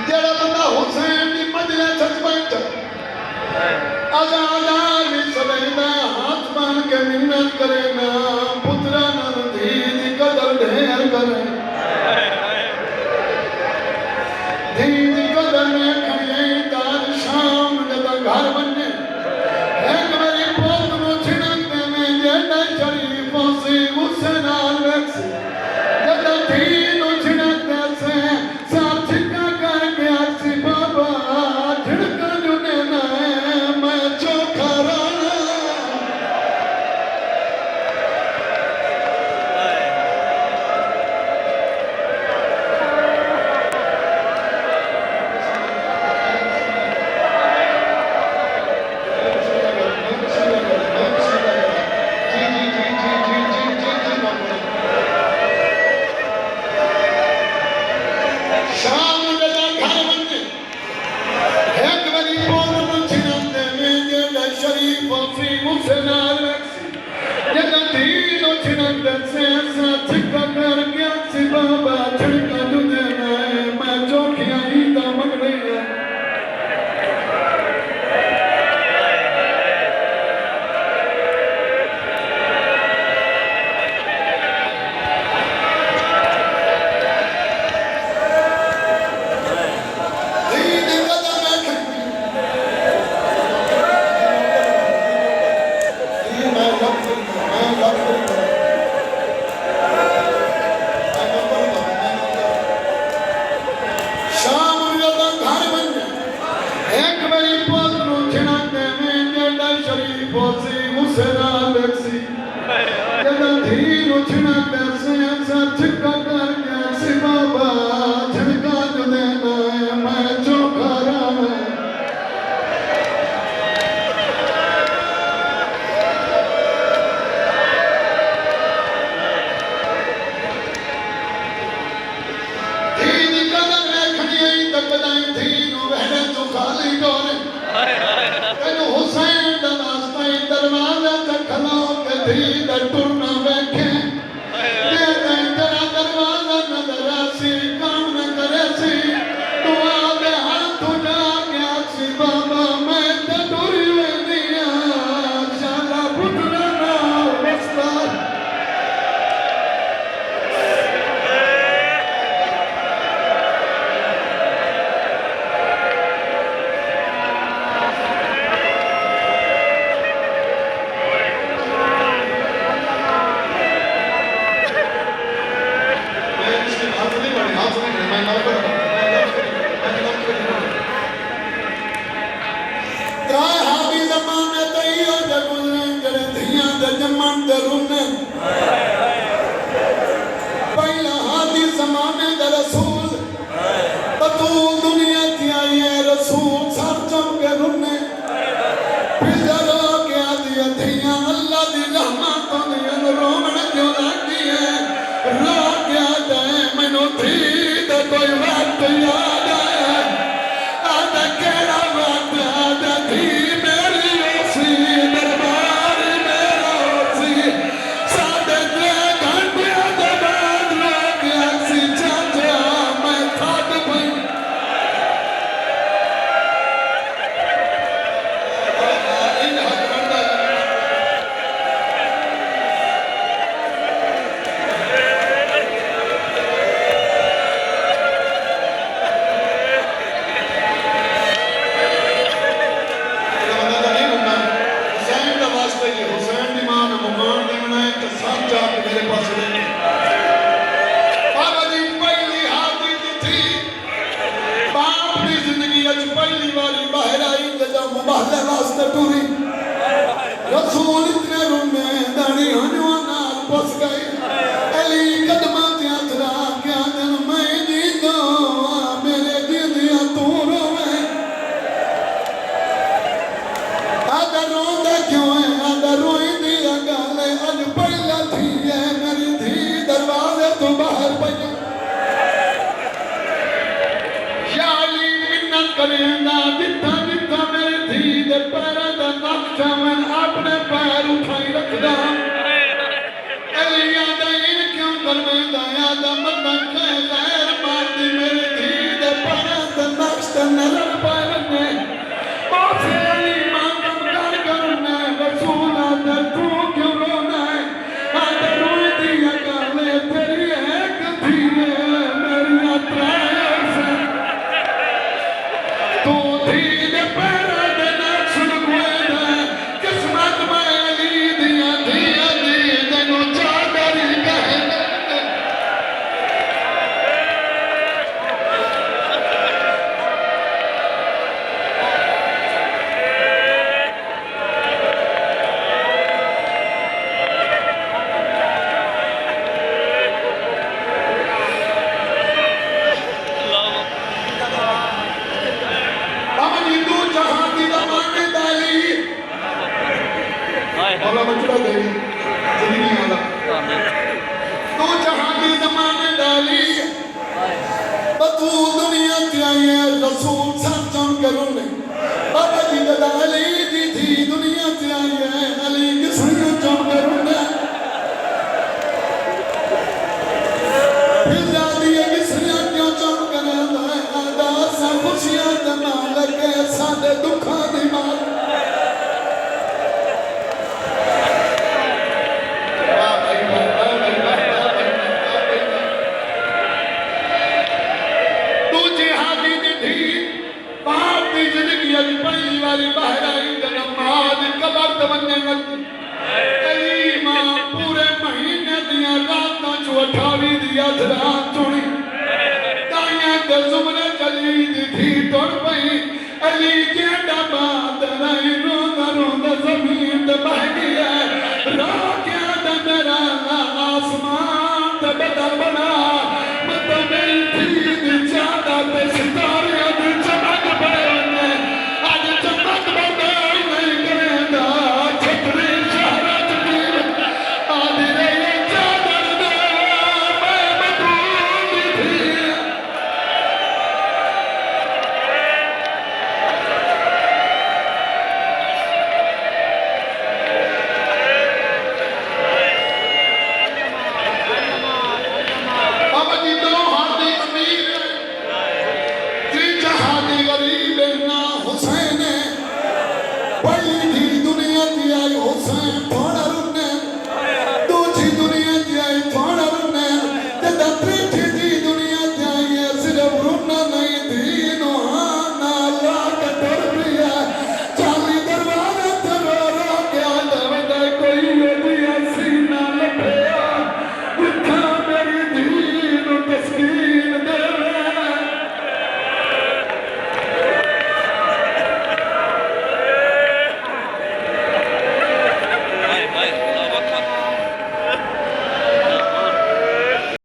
जेड़ा बंदा हुसैन की मजलिस च बैठा आजादार भी सवेदा हाथ बांध के मिन्नत करे ना पुत्रा नर धी दी कदर ढेर करे धी दी कदर में खड़िए ताज शाम जब घर बने एक मेरी पोत नु छिड़कते में जेड़ा शरीफ सी उससे नाल वैक्सी जब धी नु छिड़कते से सार छिका करके आसी बाबा छिड़का जुने ना मैं चोखा राना शाम जदा घर बने एक बड़ी पोत नु छिड़कते में जेड़ा शरीफ सी उससे नाल वैक्सी जदा धी नु छिड़कते से सार छिका करके आसी बाबा छिड़का जुने ना मैं चोखिया ही दा मगने शाम जदा घर बने एक बड़ी पोत नु छिड़कते में जेड़ा शरीफ सी उससे नाल वैक्सी जदा धी नु छिड़कते से सार छिका करके आसी बाबा छिड़का जुने ना मैं चोखा राना धी दी कदर देखनी आई तक दाई धी नु वहने तो खाली डोरे तेनु हुसैन दा वास्ता ही दरवाजा ते खलो के धी दा टुरना वेखे ते तेरा दरवाजा नजर आसी काम न करे सी तू आगे हाथ उठा के आसी बाबा मैं ते टुरी वेंदिया शाला पुत्रा ना वस्ता त्राय हादी ज़माने ते इहो जे गुज़रे जड़े धियां दे जमन दे रुने पहिला हादी ज़माने दे रसूल बतूल दुनिया थी आई है रसूल सर चमके रुने फिर जरो के आदि धियां अल्लाह दी रहमत होंदियां रोमण क्यों लगदी है रो के आदे मैनू धी दे कोई वक्त याद आया आदे केड़ा वक्त आदे धी मेरी ओसी दरबार मेरा ओसी साढ़े 3 घंटे दे बाद लोग आसी चाचा मैं थक पई हुसैन दी मां ने मुकाम देना है तो सब जाके मेरे पास लेने बाबा जी पहली हादी दी थी बाप दी जिंदगी अच पहली बारी बाहर आई ते जब मुबाहले वास्ते टूरी रसूल इतने रोने दानी हनुआ नाल पुस गए अली कदमां ते हथ रख के आदन मैं जींदा मेरे जींदियां तू रोवे आदा रोंदा क्यों है आदा रोईंदी गल अज पहला थी है मेरी धी दरवाजे तो बाहर पई शाली मिन्नत करेंदा जिथा जिथा मेरी धी दे पैरां दा नक्शा मैं अपने पैर उठाई रखदा अली आदा दा मदन गैर मारदी मेरी धी दे पाना ते नक्श ते नजर पावने माफी अली मांगम कर करने रसूला दे तू क्यों रोना है आते रोई दिया गाले तेरी एक धी मेरी यात्रा से तू धी दे पैरा दे नक्श लगवे किस्मत में अली दिया धिया दी तेनू चादरी कहने बाबा जी तू जहां दी जमाने दाली Allah बचड़ा देवी जिंदगी वाला तू जहां दी जमाने दाली तू दुनिया ते आई है रसूल सच्चम करूने बाबा जी दा अली जी थी दुनिया ते आई है अली किसने चम करूने फिर जादी है किसने क्यों चम करना है आदा सा खुशियां ते ना लगे साडे दुखां दी मार पहली वाली बाहर आई नमाज कबर तमन्ने अली मां पूरे महीने दिया रातां चो 28 दिया रात चुनी ताइयां दे जुमरे चली दी टुर पई अली केड़ा बात नहीं रोंदा रोंदा जमीन ते बह गया रो क्या दा मेरा आस